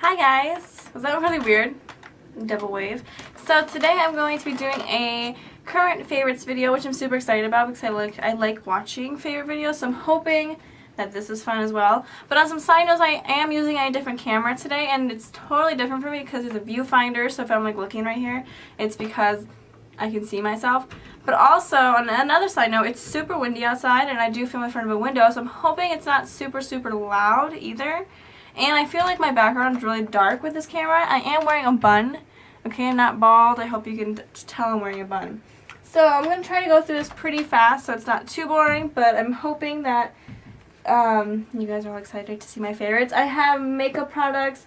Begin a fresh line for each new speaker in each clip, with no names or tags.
Hi guys! Was that really weird? Double wave. So today I'm going to be doing a current favorites video, which I'm super excited about because I like watching favorite videos, so I'm hoping that this is fun as well. But on some side notes, I am using a different camera today, and it's totally different for me because there's a viewfinder, so if I'm like looking right here, it's because I can see myself. But also, on another side note, it's super windy outside, and I do film in front of a window, so I'm hoping it's not super loud either. And I feel like my background is really dark with this camera. I am wearing a bun. Okay, I'm not bald. I hope you can tell I'm wearing a bun. So I'm going to try to go through this pretty fast so it's not too boring, but I'm hoping that you guys are all excited to see my favorites. I have makeup products,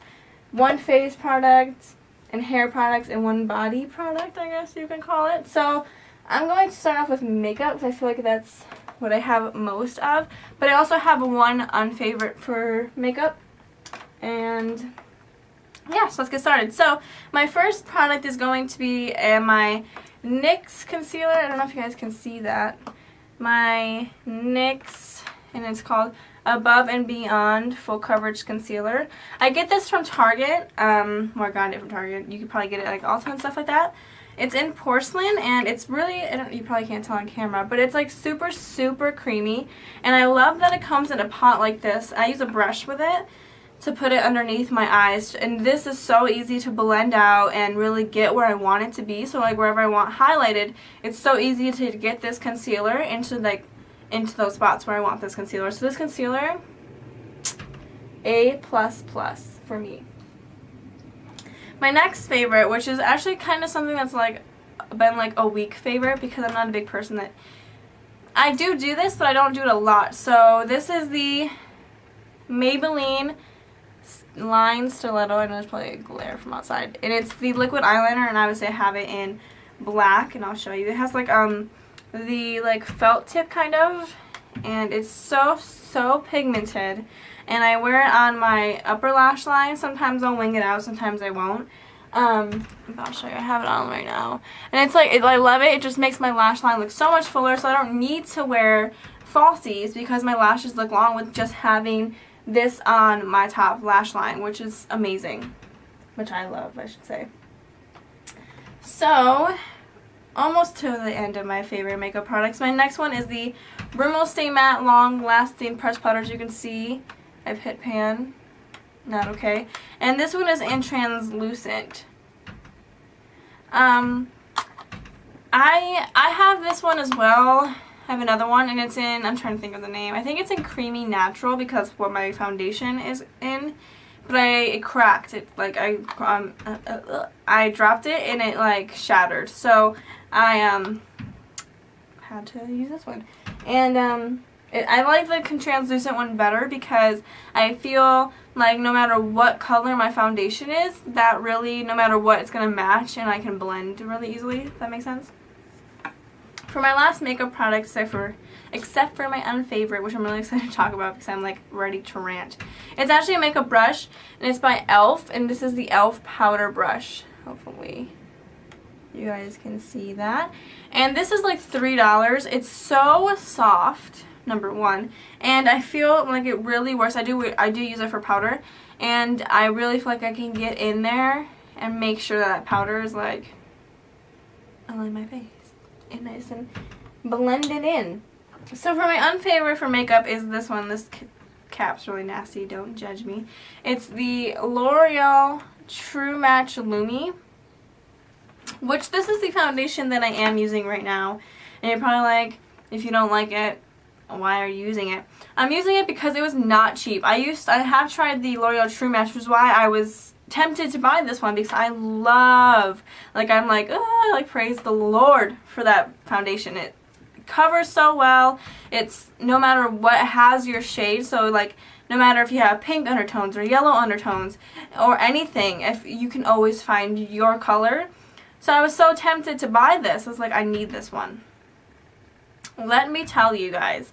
one face product, and hair products, and one body product, I guess you can call it. So I'm going to start off with makeup because I feel like that's what I have most of. But I also have one unfavorite for makeup. And yeah, so let's get started. So my first product is going to be my NYX concealer. I don't know if you guys can see that. My NYX, and it's called Above and Beyond Full Coverage Concealer. I get this from Target. Well, I got it from Target. You could probably get it like Ulta and stuff like that. It's in porcelain, and it's really, you probably can't tell on camera, but it's like super creamy. And I love that it comes in a pot like this. I use a brush with it to put it underneath my eyes, and this is so easy to blend out and really get where I want it to be. So like wherever I want highlighted, it's so easy to get this concealer into those spots where I want this concealer. So this concealer, A++ for me. My next favorite, which is actually kind of something that's like been like a weak favorite because I'm not a big person that I do this, but I don't do it a lot. So this is the Maybelline Line Stiletto. I know there's probably a glare from outside, and it's the liquid eyeliner, and I would say I have it in black, and I'll show you. It has like the like felt tip kind of, and it's so pigmented, and I wear it on my upper lash line. Sometimes I'll wing it out, sometimes I won't. I'll show you. I have it on right now, and it's like I love it. It just makes my lash line look so much fuller, so I don't need to wear falsies because my lashes look long with just having this on my top lash line, which is amazing, which I love, I should say. So almost to the end of my favorite makeup products. My next one is the Rimmel Stay Matte Long Lasting Pressed Powder. As you can see, I've hit pan, not okay, and this one is in translucent. I have this one as well. I have another one, and it's in, I'm trying to think of the name, I think it's in Creamy Natural because what my foundation is in, but it cracked. It like I dropped it and it like shattered, so I had to use this one. And I like the translucent one better because I feel like no matter what color my foundation is, that really, no matter what, it's gonna match and I can blend really easily, if that makes sense. For my last makeup product, except for my unfavorite, which I'm really excited to talk about because I'm like ready to rant. It's actually a makeup brush, and it's by e.l.f., and this is the e.l.f. powder brush. Hopefully you guys can see that. And this is like $3. It's so soft, number one, and I feel like it really works. I do use it for powder, and I really feel like I can get in there and make sure that powder is like all in my face and nice and blended in. So for my unfavorite for makeup is this one. This cap's really nasty, don't judge me. It's the L'Oreal True Match Lumi, which this is the foundation that I am using right now. And you're probably like, if you don't like it, why are you using it? I'm using it because it was not cheap. I have tried the L'Oreal True Match, which is why I was tempted to buy this one because I love, like I'm like, oh, like praise the Lord for that foundation. It covers so well. It's no matter what, it has your shade, so like no matter if you have pink undertones or yellow undertones or anything, if you can always find your color. So I was so tempted to buy this. I was like, I need this one. Let me tell you guys,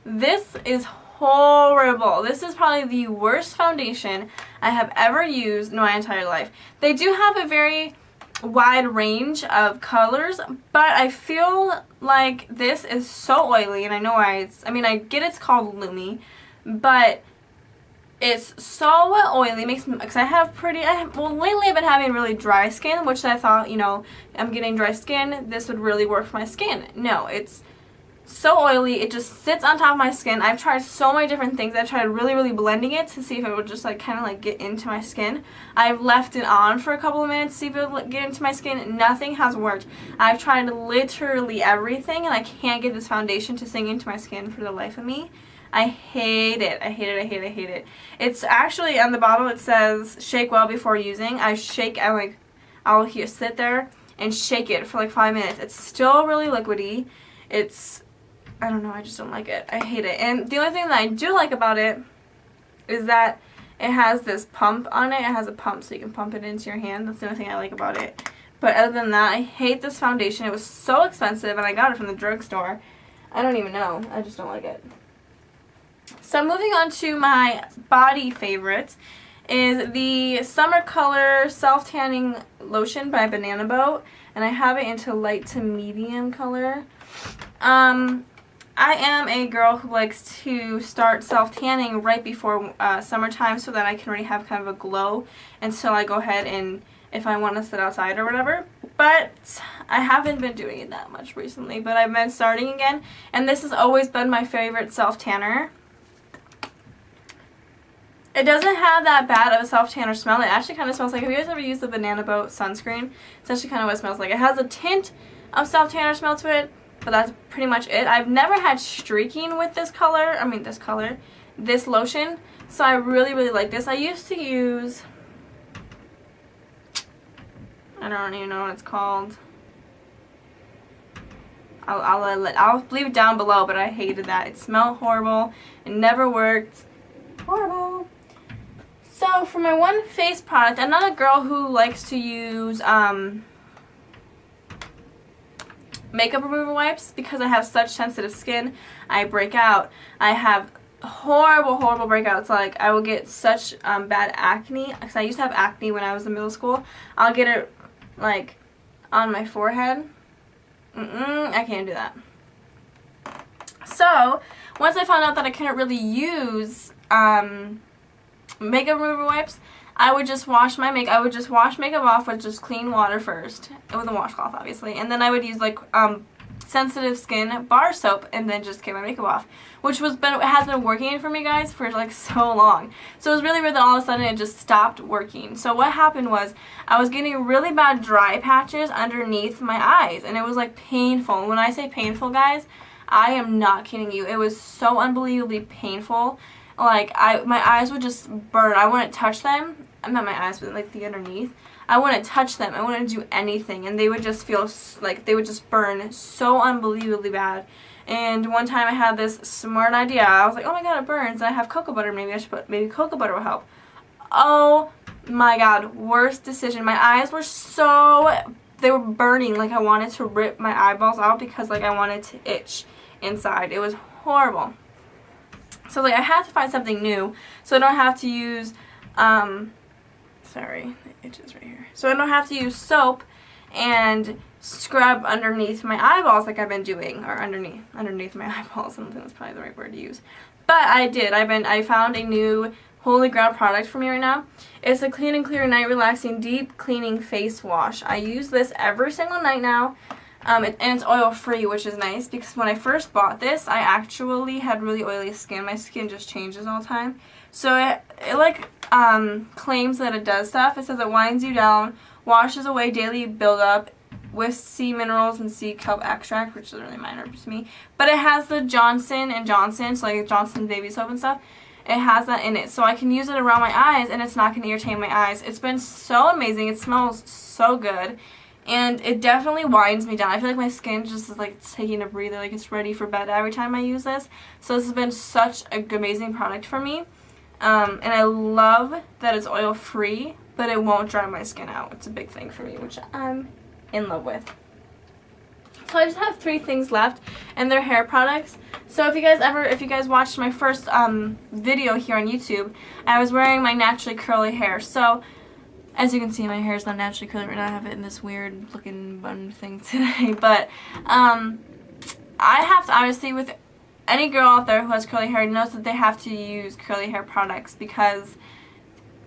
this is horrible. This is probably the worst foundation I have ever used in my entire life. They do have a very wide range of colors, but I feel like this is so oily, and I know why I get it's called Lumi, but It's so oily, makes me, because well, lately I've been having really dry skin, which I thought, you know, I'm getting dry skin, this would really work for my skin. No, it's so oily, it just sits on top of my skin. I've tried so many different things. I've tried really blending it to see if it would just like kind of like get into my skin. I've left it on for a couple of minutes to see if it would get into my skin. Nothing has worked. I've tried literally everything and I can't get this foundation to sink into my skin for the life of me. I hate it. I hate it. I hate it. I hate it. It's actually on the bottle it says shake well before using. I'll sit there and shake it for like 5 minutes. It's still really liquidy. I don't know, I just don't like it. I hate it. And the only thing that I do like about it is that it has this pump on it. It has a pump so you can pump it into your hand. That's the only thing I like about it. But other than that, I hate this foundation. It was so expensive and I got it from the drugstore. I don't even know. I just don't like it. So moving on to my body favorite is the Summer Color Self Tanning Lotion by Banana Boat. And I have it into light to medium color. I am a girl who likes to start self-tanning right before summertime so that I can already have kind of a glow until I go ahead and if I want to sit outside or whatever. But I haven't been doing it that much recently, but I've been starting again. And this has always been my favorite self-tanner. It doesn't have that bad of a self-tanner smell. It actually kind of smells like, have you guys ever used the Banana Boat sunscreen? It's actually kind of what it smells like. It has a tint of self-tanner smell to it, but that's pretty much it. I've never had streaking with this lotion, so I really like this. I used to use, I don't even know what it's called. I'll leave it down below, but I hated that. It smelled horrible. It never worked. Horrible. So for my one face product, I'm not a girl who likes to use makeup remover wipes because I have such sensitive skin. I break out. I have horrible breakouts. Like I will get such bad acne because I used to have acne when I was in middle school. I'll get it like on my forehead. I can't do that. So once I found out that I couldn't really use makeup remover wipes, I would just wash makeup off with just clean water first, with a washcloth obviously, and then I would use like sensitive skin bar soap and then just get my makeup off, which has been working for me guys for like so long. So it was really weird that all of a sudden it just stopped working. So what happened was I was getting really bad dry patches underneath my eyes and it was like painful. When I say painful guys, I am not kidding you. It was so unbelievably painful. Like my eyes would just burn. I wouldn't touch them. Not my eyes, but like the underneath. I wouldn't touch them. I wouldn't do anything, and they would just feel like they would just burn so unbelievably bad. And one time I had this smart idea. I was like, oh my god, it burns, and I have cocoa butter. Maybe cocoa butter will help. Oh my god, worst decision. My eyes were they were burning. Like I wanted to rip my eyeballs out because like I wanted to itch inside. It was horrible. So like I had to find something new so I don't have to use sorry, the itch is right here. So I don't have to use soap and scrub underneath my eyeballs like I've been doing, or underneath my eyeballs. I don't think that's probably the right word to use. But I did. I found a new holy grail product for me right now. It's a Clean and Clear Night Relaxing Deep Cleaning Face Wash. I use this every single night now. And it's oil-free, which is nice, because when I first bought this, I actually had really oily skin. My skin just changes all the time. So it like claims that it does stuff. It says it winds you down, washes away daily buildup with sea minerals and sea kelp extract, which is really minor to me. But it has the Johnson & Johnson, so like Johnson baby soap and stuff. It has that in it, so I can use it around my eyes, and it's not going to irritate my eyes. It's been so amazing. It smells so good. And it definitely winds me down. I feel like my skin just is like taking a breather, like it's ready for bed every time I use this. So this has been such an amazing product for me. And I love that it's oil free, but it won't dry my skin out. It's a big thing for me, which I'm in love with. So I just have 3 things left, and they're hair products. So if you guys watched my first video here on YouTube, I was wearing my naturally curly hair. So as you can see, my hair is not naturally curly right now. I have it in this weird looking bun thing today. But I have to, obviously, with any girl out there who has curly hair knows that they have to use curly hair products because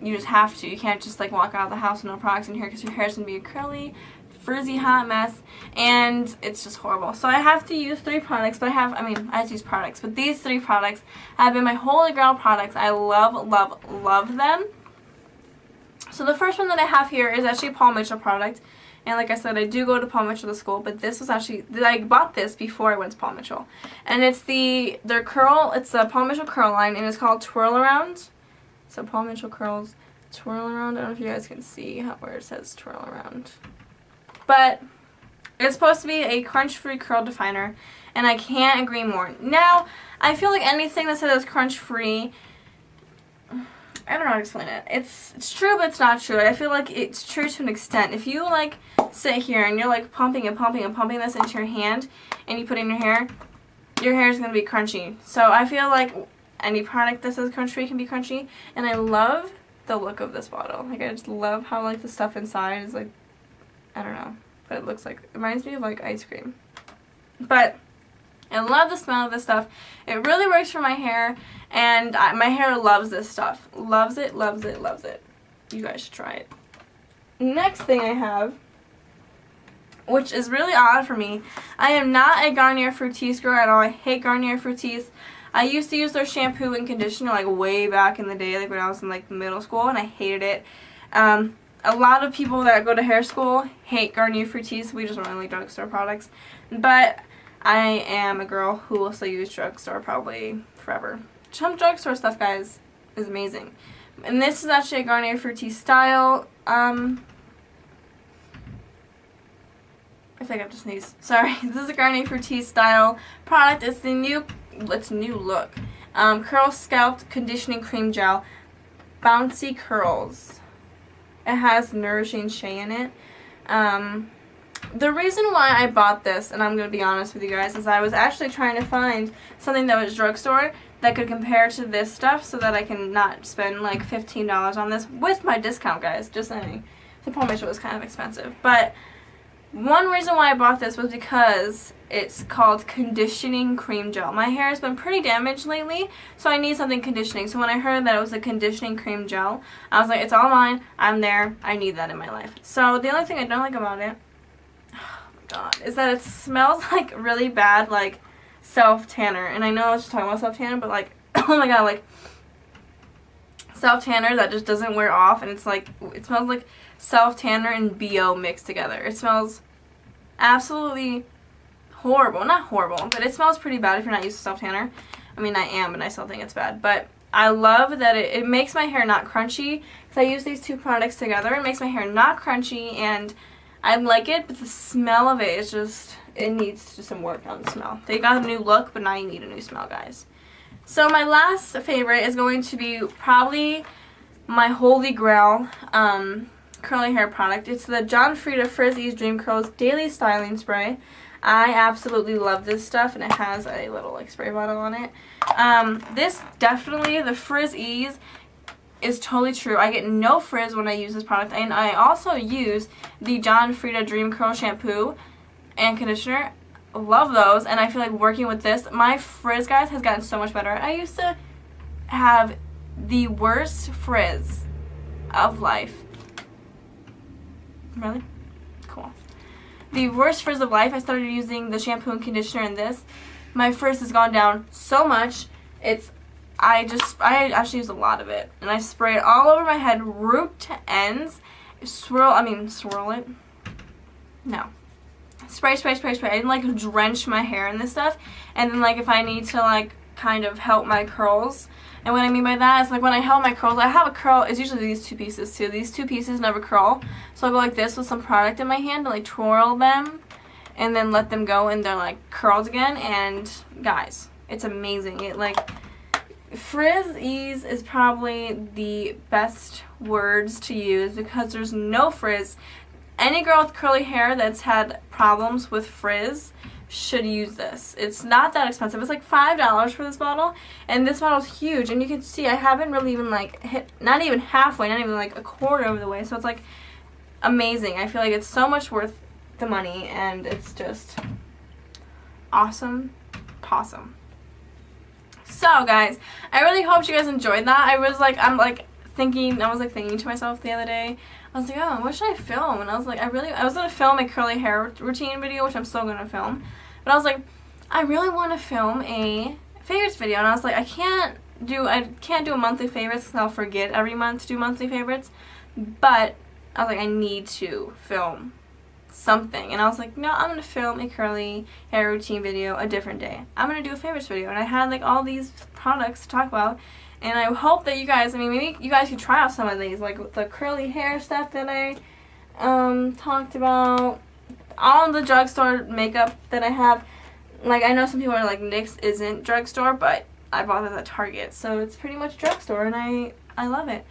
you just have to. You can't just like walk out of the house with no products in your hair because your hair is going to be a curly, frizzy, hot mess, and it's just horrible. So I have to use 3 products, but I have to use products, but these 3 products have been my holy grail products. I love, love, love them. So the first one that I have here is actually a Paul Mitchell product. And like I said, I do go to Paul Mitchell to school, but this was actually, I bought this before I went to Paul Mitchell. And it's the Paul Mitchell curl line, and it's called Twirl Around. So Paul Mitchell curls, Twirl Around. I don't know if you guys can see where it says Twirl Around. But it's supposed to be a crunch-free curl definer, and I can't agree more. Now, I feel like anything that says crunch-free, I don't know how to explain it. It's true, but it's not true. I feel like it's true to an extent. If you like sit here and you're like pumping and pumping and pumping this into your hand and you put it in your hair is going to be crunchy. So I feel like any product that says crunch-free can be crunchy, and I love the look of this bottle. Like, I just love how like the stuff inside is like, I don't know, but it looks like, it reminds me of like ice cream. But I love the smell of this stuff. It really works for my hair, and my hair loves this stuff. Loves it, loves it, loves it. You guys should try it. Next thing I have, which is really odd for me, I am not a Garnier Fructis girl at all. I hate Garnier Fructis. I used to use their shampoo and conditioner like way back in the day, like when I was in like middle school, and I hated it. A lot of people that go to hair school hate Garnier Fructis. We just don't really like drugstore products. But I am a girl who will still use drugstore probably forever. Some drugstore stuff, guys, is amazing. And this is actually a Garnier Fructis style. I think I have to sneeze. Sorry. This is a Garnier Fructis style product. It's new look. Curl Scalp Conditioning Cream Gel. Bouncy Curls. It has Nourishing Shea in it. The reason why I bought this, and I'm going to be honest with you guys, is I was actually trying to find something that was drugstore that could compare to this stuff so that I can not spend like $15 on this with my discount, guys. Just saying. The Paul Mitchell was kind of expensive. But one reason why I bought this was because it's called Conditioning Cream Gel. My hair has been pretty damaged lately, so I need something conditioning. So when I heard that it was a conditioning cream gel, I was like, it's all mine. I'm there. I need that in my life. So the only thing I don't like about it, God, is that it smells like really bad, like self-tanner. And I know I was just talking about self-tanner, but like, oh my god, like self-tanner that just doesn't wear off, and it's like, it smells like self-tanner and BO mixed together. It smells absolutely horrible. Not horrible, but it smells pretty bad if you're not used to self-tanner. I mean, I am, and I still think it's bad. But I love that it makes my hair not crunchy. Because I use these 2 products together. It makes my hair not crunchy, and I like it, but the smell of it is just, it needs just some work on the smell. They got a new look, but now you need a new smell, guys. So my last favorite is going to be probably my holy grail curly hair product. It's the John Frieda Frizz-Ease Dream Curls Daily Styling Spray. I absolutely love this stuff, and it has a little like spray bottle on it. This definitely, the Frizz-Ease is totally true. I get no frizz when I use this product, and I also use the John Frieda Dream Curl shampoo and conditioner. Love those, and I feel like working with this, my frizz, guys, has gotten so much better. I used to have the worst frizz of life. Really? Cool. The worst frizz of life. I started using the shampoo and conditioner in this. My frizz has gone down so much. I actually use a lot of it, and I spray it all over my head, root to ends. Swirl it. No. Spray. I like drench my hair in this stuff, and then like if I need to like kind of help my curls, and what I mean by that is like when I help my curls, I have a curl. It's usually these 2 pieces too. These 2 pieces never curl, so I'll go like this with some product in my hand to like twirl them, and then let them go, and they're like curled again. And guys, it's amazing. It like Frizz-Ease is probably the best words to use because there's no frizz. Any girl with curly hair that's had problems with frizz should use this. It's not that expensive. It's like $5 for this bottle, and this bottle's huge, and you can see I haven't really even like hit, not even halfway, not even like a quarter of the way, so it's like amazing. I feel like it's so much worth the money, and it's just awesome possum. So guys, I really hope you guys enjoyed that. I was like thinking to myself the other day. I was like, oh, what should I film? And I was like, I was gonna film a curly hair routine video, which I'm still gonna film. But I was like, I really want to film a favorites video, and I was like, I can't do a monthly favorites because I'll forget every month to do monthly favorites. But I was like, I need to film something, and I was like, no, I'm gonna film a curly hair routine video a different day. I'm gonna do a favorites video, and I had like all these products to talk about, and I hope that you guys, I mean, maybe you guys could try out some of these, like the curly hair stuff that I talked about, all the drugstore makeup that I have. Like, I know some people are like, NYX isn't drugstore, but I bought this at Target, so it's pretty much drugstore, and I love it.